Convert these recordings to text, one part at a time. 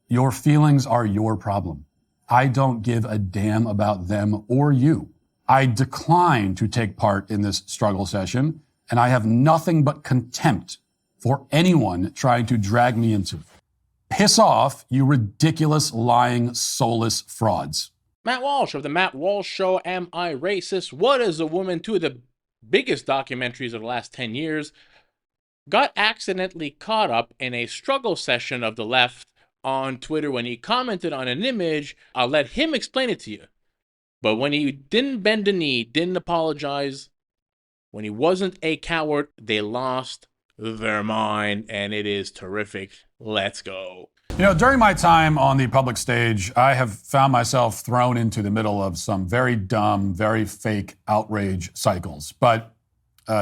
Your feelings are your problem. I don't give a damn about them or you. I decline to take part in this struggle session, and I have nothing but contempt for anyone trying to drag me into it. Piss off, you ridiculous, lying, soulless frauds. Matt Walsh of The Matt Walsh Show. Am I Racist? What is a Woman? Two of the biggest documentaries of the last 10 years. Got accidentally caught up in a struggle session of the left on Twitter when he commented on an image. I'll let him explain it to you. But when he didn't bend a knee, didn't apologize, when he wasn't a coward, they lost their mind, and it is terrific. Let's go. You know, during my time on the public stage, I have found myself thrown into the middle of some very dumb, very fake outrage cycles. But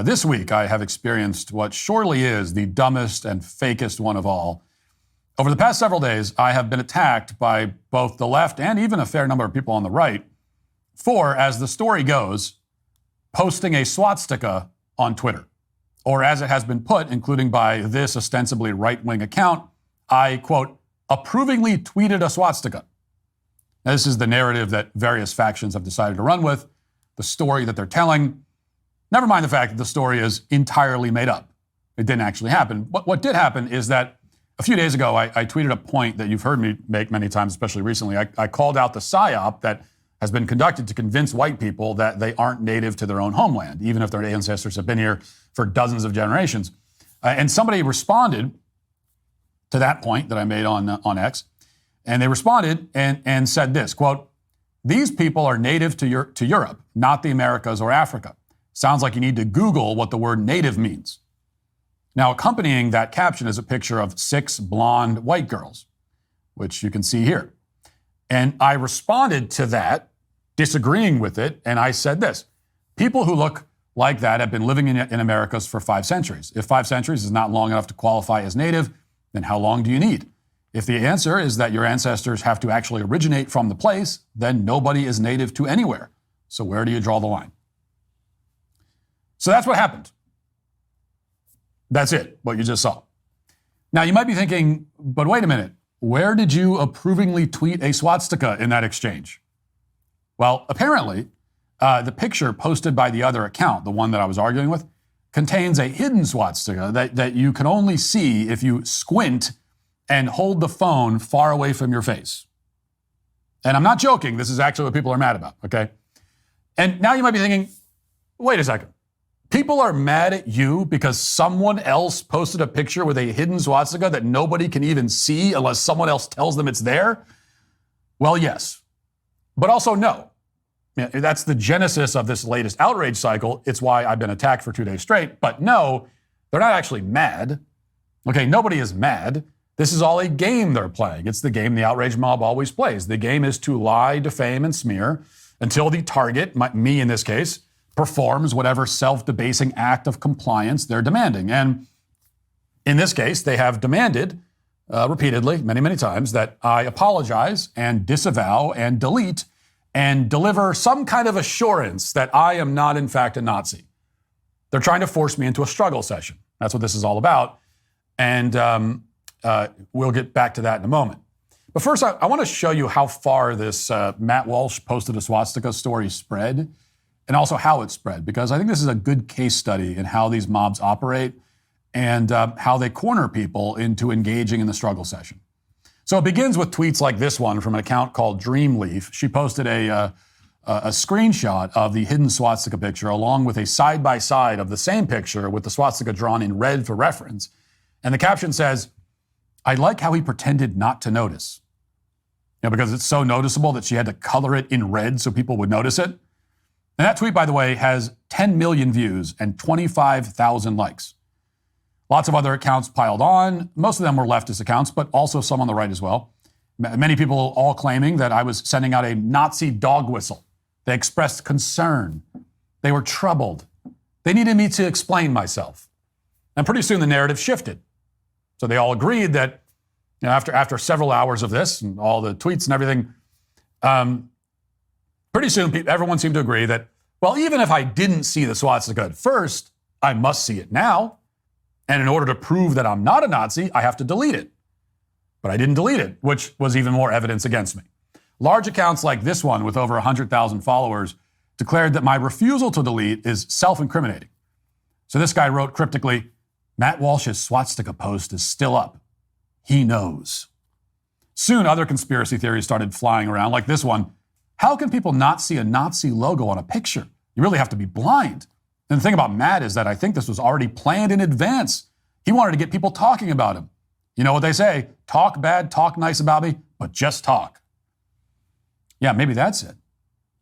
this week, I have experienced what surely is the dumbest and fakest one of all. Over the past several days, I have been attacked by both the left and even a fair number of people on the right for, as the story goes, posting a swastika on Twitter. Or as it has been put, including by this ostensibly right-wing account, I, quote, approvingly tweeted a swastika. Now, this is the narrative that various factions have decided to run with, the story that they're telling. Never mind the fact that the story is entirely made up. It didn't actually happen. What did happen is that a few days ago, I tweeted a point that you've heard me make many times, especially recently. I called out the PSYOP that has been conducted to convince white people that they aren't native to their own homeland, even if their ancestors have been here for dozens of generations. And somebody responded to that point that I made on X, and they responded and said this, quote, these people are native to Europe, not the Americas or Africa. Sounds like you need to Google what the word native means. Now, accompanying that caption is a picture of 6 blonde white girls, which you can see here. And I responded to that, disagreeing with it, and I said this, people who look like that have been living in Americas for 5 centuries. If 5 centuries is not long enough to qualify as native, then how long do you need? If the answer is that your ancestors have to actually originate from the place, then nobody is native to anywhere. So where do you draw the line? So that's what happened. That's it, what you just saw. Now, you might be thinking, but wait a minute, where did you approvingly tweet a swastika in that exchange? Well, apparently, the picture posted by the other account, the one that I was arguing with, contains a hidden swastika that you can only see if you squint and hold the phone far away from your face. And I'm not joking, this is actually what people are mad about, okay? And now you might be thinking, wait a second. People are mad at you because someone else posted a picture with a hidden swastika that nobody can even see unless someone else tells them it's there? Well, yes, but also no. That's the genesis of this latest outrage cycle. It's why I've been attacked for 2 days straight. But no, they're not actually mad. Okay, nobody is mad. This is all a game they're playing. It's the game the outrage mob always plays. The game is to lie, defame, and smear until the target, me in this case, performs whatever self-debasing act of compliance they're demanding. And in this case, they have demanded repeatedly, many, many times, that I apologize and disavow and delete and deliver some kind of assurance that I am not, in fact, a Nazi. They're trying to force me into a struggle session. That's what this is all about. And we'll get back to that in a moment. But first, I want to show you how far this Matt Walsh posted a swastika story spread, and also how it spread, because I think this is a good case study in how these mobs operate and how they corner people into engaging in the struggle session. So it begins with tweets like this one from an account called Dreamleaf. She posted a screenshot of the hidden swastika picture along with a side-by-side of the same picture with the swastika drawn in red for reference. And the caption says, I like how he pretended not to notice. Because it's so noticeable that she had to color it in red so people would notice it. And that tweet, by the way, has 10 million views and 25,000 likes. Lots of other accounts piled on. Most of them were leftist accounts, but also some on the right as well. Many people all claiming that I was sending out a Nazi dog whistle. They expressed concern. They were troubled. They needed me to explain myself. And pretty soon the narrative shifted. So they all agreed that after several hours of this and all the tweets and everything, pretty soon everyone seemed to agree that, well, even if I didn't see the swastika at first, I must see it now. And in order to prove that I'm not a Nazi, I have to delete it. but I didn't delete it, which was even more evidence against me. Large accounts like this one with over 100,000 followers declared that my refusal to delete is self-incriminating. So this guy wrote cryptically, Matt Walsh's swastika post is still up. He knows. Soon, other conspiracy theories started flying around, like this one. How can people not see a Nazi logo on a picture? You really have to be blind. And the thing about Matt is that I think this was already planned in advance. He wanted to get people talking about him. You know what they say, talk bad, talk nice about me, but just talk. Yeah, maybe that's it.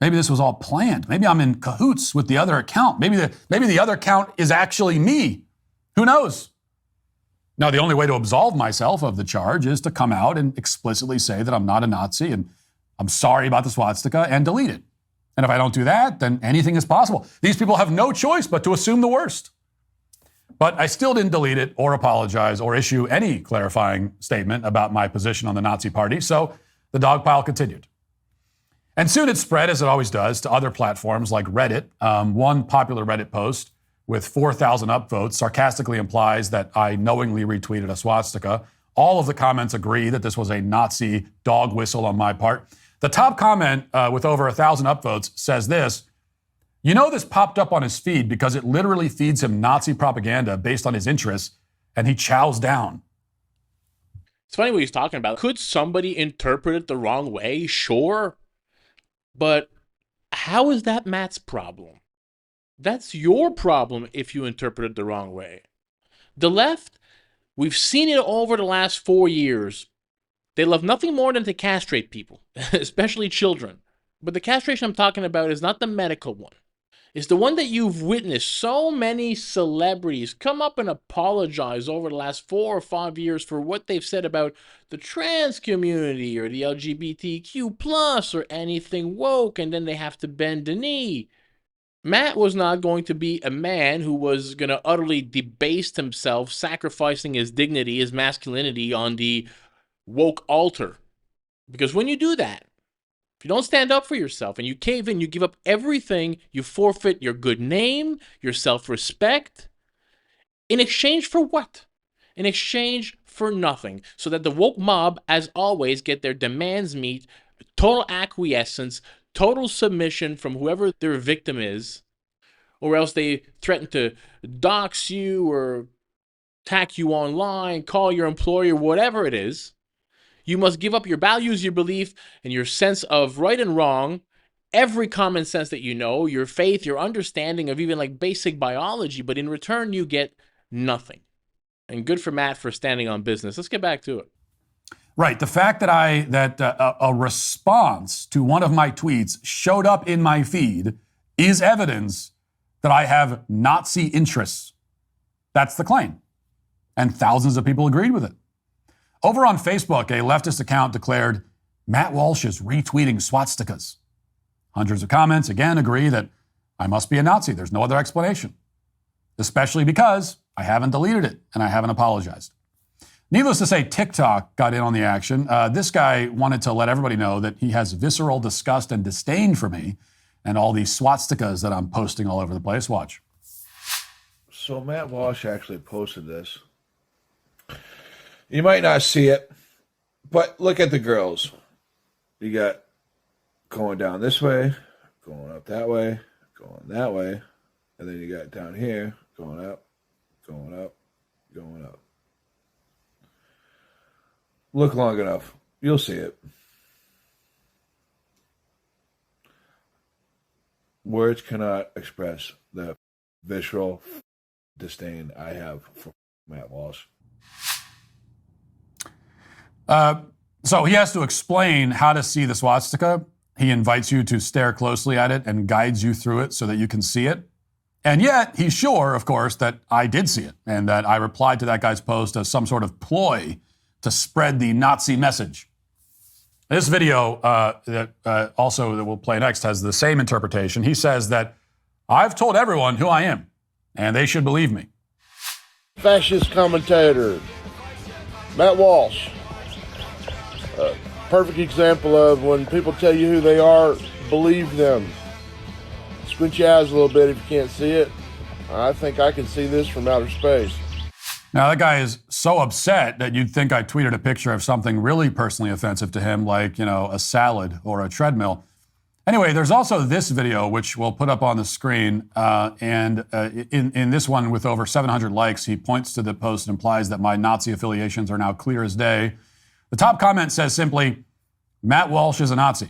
Maybe this was all planned. Maybe I'm in cahoots with the other account. Maybe the other account is actually me. Who knows? Now, the only way to absolve myself of the charge is to come out and explicitly say that I'm not a Nazi and I'm sorry about the swastika and delete it. And if I don't do that, then anything is possible. These people have no choice but to assume the worst. But I still didn't delete it or apologize or issue any clarifying statement about my position on the Nazi party, so the dogpile continued. And soon it spread, as it always does, to other platforms like Reddit. One popular Reddit post with 4,000 upvotes sarcastically implies that I knowingly retweeted a swastika. All of the comments agree that this was a Nazi dog whistle on my part. The top comment with over 1,000 upvotes says this, you know this popped up on his feed because it literally feeds him Nazi propaganda based on his interests, and he chows down. It's funny what he's talking about. Could somebody interpret it the wrong way? Sure. But how is that Matt's problem? That's your problem if you interpret it the wrong way. The left, we've seen it over the last 4 years. They love nothing more than to castrate people, especially children. But the castration I'm talking about is not the medical one. It's the one that you've witnessed so many celebrities come up and apologize over the last 4 or 5 years for what they've said about the trans community or the LGBTQ plus or anything woke, and then they have to bend the knee. Matt was not going to be a man who was going to utterly debase himself, sacrificing his dignity, his masculinity on the woke altar. Because when you do that, if you don't stand up for yourself and you cave in, you give up everything, you forfeit your good name, your self-respect. In exchange for what? In exchange for nothing. So that the woke mob, as always, get their demands meet, total acquiescence, total submission from whoever their victim is, or else they threaten to dox you or attack you online, call your employer, whatever it is. You must give up your values, your belief, and your sense of right and wrong, every common sense that you know, your faith, your understanding of even like basic biology, but in return you get nothing. And good for Matt for standing on business. Let's get back to it. Right. The fact that a response to one of my tweets showed up in my feed is evidence that I have Nazi interests. That's the claim. And thousands of people agreed with it. Over on Facebook, a leftist account declared, Matt Walsh is retweeting swastikas. Hundreds of comments again agree that I must be a Nazi. There's no other explanation. Especially because I haven't deleted it and I haven't apologized. Needless to say, TikTok got in on the action. This guy wanted to let everybody know that he has visceral disgust and disdain for me and all these swastikas that I'm posting all over the place. Watch. So Matt Walsh actually posted this. You might not see it, but look at the girls. You got going down this way, going up that way, going that way, and then you got down here, going up, going up, going up. Look long enough, you'll see it. Words cannot express the visceral disdain I have for Matt Walsh. So he has to explain how to see the swastika. He invites you to stare closely at it and guides you through it so that you can see it. And yet he's sure, of course, that I did see it and that I replied to that guy's post as some sort of ploy to spread the Nazi message. This video that we'll play next has the same interpretation. He says that I've told everyone who I am and they should believe me. Fascist commentator, Matt Walsh. Perfect example of when people tell you who they are, believe them. Squint your eyes a little bit if you can't see it. I think I can see this from outer space. Now, that guy is so upset that you'd think I tweeted a picture of something really personally offensive to him, like, a salad or a treadmill. Anyway, there's also this video, which we'll put up on the screen. In this one with over 700 likes, he points to the post and implies that my Nazi affiliations are now clear as day. The top comment says simply, Matt Walsh is a Nazi.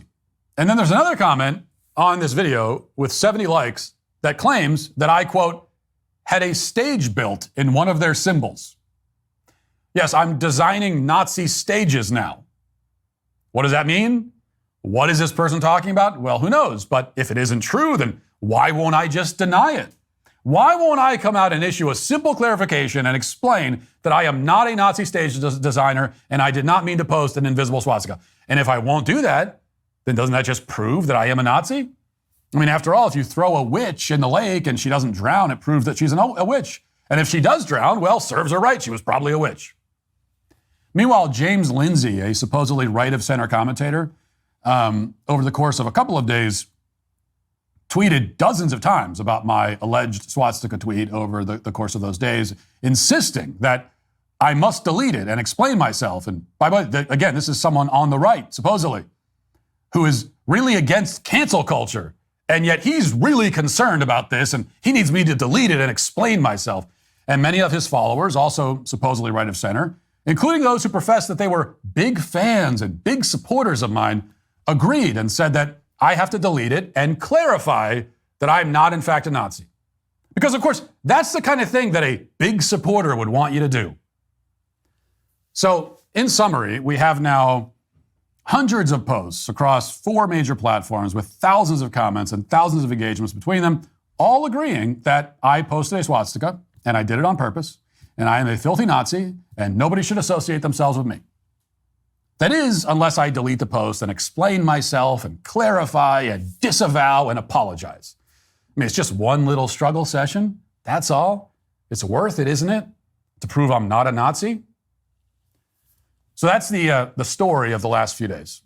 And then there's another comment on this video with 70 likes that claims that I, quote, had a stage built in one of their symbols. Yes, I'm designing Nazi stages now. What does that mean? What is this person talking about? Well, who knows? But if it isn't true, then why won't I just deny it? Why won't I come out and issue a simple clarification and explain that I am not a Nazi stage designer and I did not mean to post an invisible swastika? And if I won't do that, then doesn't that just prove that I am a Nazi? I mean, after all, if you throw a witch in the lake and she doesn't drown, it proves that she's a witch. And if she does drown, well, serves her right. She was probably a witch. Meanwhile, James Lindsay, a supposedly right-of-center commentator, over the course of a couple of days, tweeted dozens of times about my alleged swastika tweet over the course of those days, insisting that I must delete it and explain myself. And by the way, again, this is someone on the right, supposedly, who is really against cancel culture. And yet he's really concerned about this, and he needs me to delete it and explain myself. And many of his followers, also supposedly right of center, including those who professed that they were big fans and big supporters of mine, agreed and said that I have to delete it and clarify that I'm not, in fact, a Nazi. Because, of course, that's the kind of thing that a big supporter would want you to do. So, in summary, we have now hundreds of posts across 4 major platforms with thousands of comments and thousands of engagements between them, all agreeing that I posted a swastika and I did it on purpose, and I am a filthy Nazi and nobody should associate themselves with me. That is, unless I delete the post and explain myself and clarify and disavow and apologize. I mean, it's just one little struggle session. That's all. It's worth it, isn't it? To prove I'm not a Nazi. So that's the story of the last few days.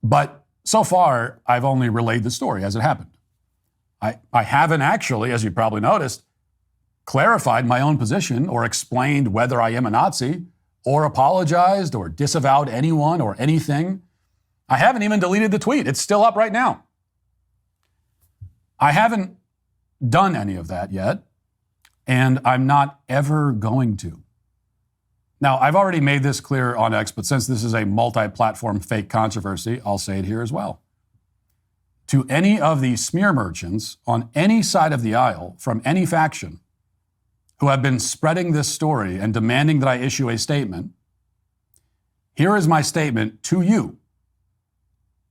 But so far, I've only relayed the story as it happened. I haven't actually, as you probably noticed, clarified my own position or explained whether I am a Nazi or apologized or disavowed anyone or anything. I haven't even deleted the tweet. It's still up right now. I haven't done any of that yet, and I'm not ever going to. Now, I've already made this clear on X, but since this is a multi-platform fake controversy, I'll say it here as well. To any of the smear merchants on any side of the aisle from any faction who have been spreading this story and demanding that I issue a statement, here is my statement to you.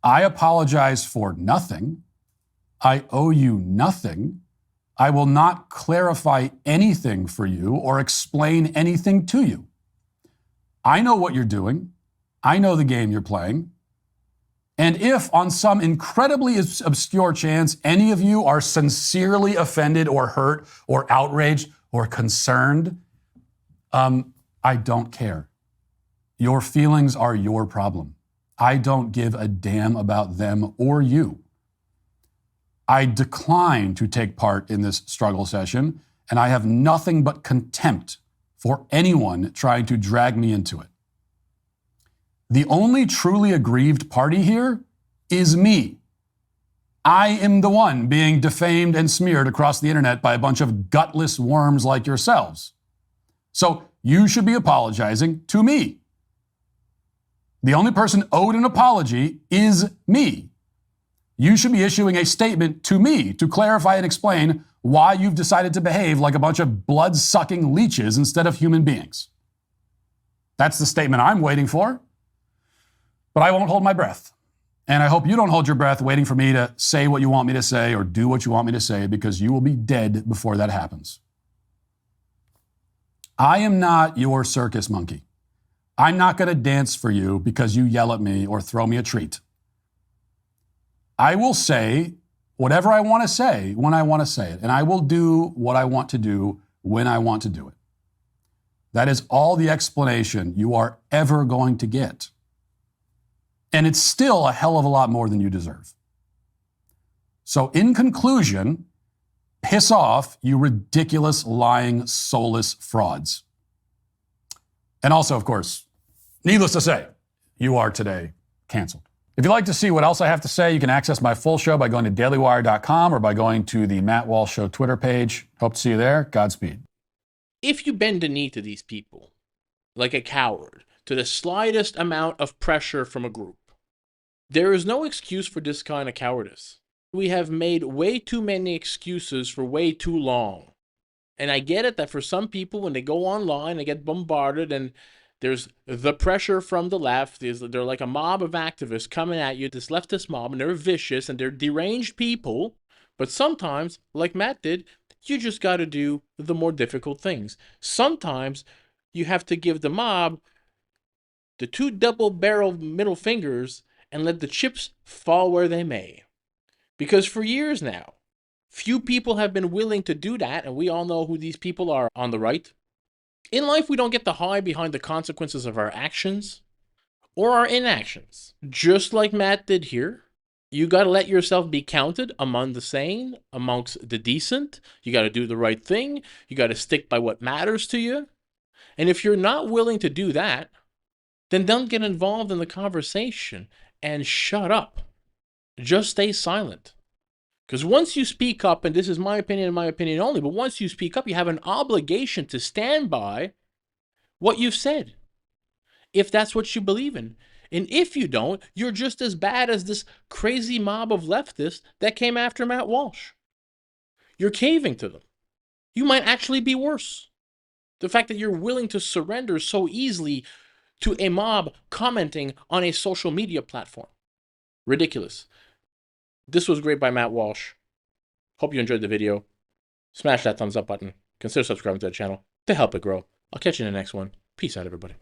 I apologize for nothing. I owe you nothing. I will not clarify anything for you or explain anything to you. I know what you're doing. I know the game you're playing. And if on some incredibly obscure chance any of you are sincerely offended or hurt or outraged or concerned, I don't care. Your feelings are your problem. I don't give a damn about them or you. I decline to take part in this struggle session, and I have nothing but contempt for anyone trying to drag me into it. The only truly aggrieved party here is me. I am the one being defamed and smeared across the internet by a bunch of gutless worms like yourselves. So you should be apologizing to me. The only person owed an apology is me. You should be issuing a statement to me to clarify and explain why you've decided to behave like a bunch of blood-sucking leeches instead of human beings. That's the statement I'm waiting for. But I won't hold my breath. And I hope you don't hold your breath waiting for me to say what you want me to say or do what you want me to say, because you will be dead before that happens. I am not your circus monkey. I'm not going to dance for you because you yell at me or throw me a treat. I will say whatever I want to say when I want to say it, and I will do what I want to do when I want to do it. That is all the explanation you are ever going to get. And it's still a hell of a lot more than you deserve. So in conclusion, piss off, you ridiculous, lying, soulless frauds. And also, of course, needless to say, you are today canceled. If you'd like to see what else I have to say, you can access my full show by going to dailywire.com or by going to the Matt Walsh Show Twitter page. Hope to see you there. Godspeed. If you bend the knee to these people, like a coward, to the slightest amount of pressure from a group, there is no excuse for this kind of cowardice. We have made way too many excuses for way too long. And I get it that for some people, when they go online, they get bombarded and there's the pressure from the left. They're like a mob of activists coming at you, this leftist mob, and they're vicious and they're deranged people. But sometimes, like Matt did, you just got to do the more difficult things. Sometimes you have to give the mob the two double-barreled middle fingers and let the chips fall where they may. Because for years now, few people have been willing to do that, and we all know who these people are on the right. In life, we don't get to hide behind the consequences of our actions or our inactions. Just like Matt did here, you got to let yourself be counted among the sane, amongst the decent. You got to do the right thing. You got to stick by what matters to you. And if you're not willing to do that, then don't get involved in the conversation and shut up. Just stay silent. Because once you speak up, and this is my opinion and my opinion only, but once you speak up, you have an obligation to stand by what you've said, if that's what you believe in. And if you don't, you're just as bad as this crazy mob of leftists that came after Matt Walsh. You're caving to them. You might actually be worse. The fact that you're willing to surrender so easily to a mob commenting on a social media platform. Ridiculous. This was great by Matt Walsh. Hope you enjoyed the video. Smash that thumbs up button. Consider subscribing to the channel to help it grow. I'll catch you in the next one. Peace out, everybody.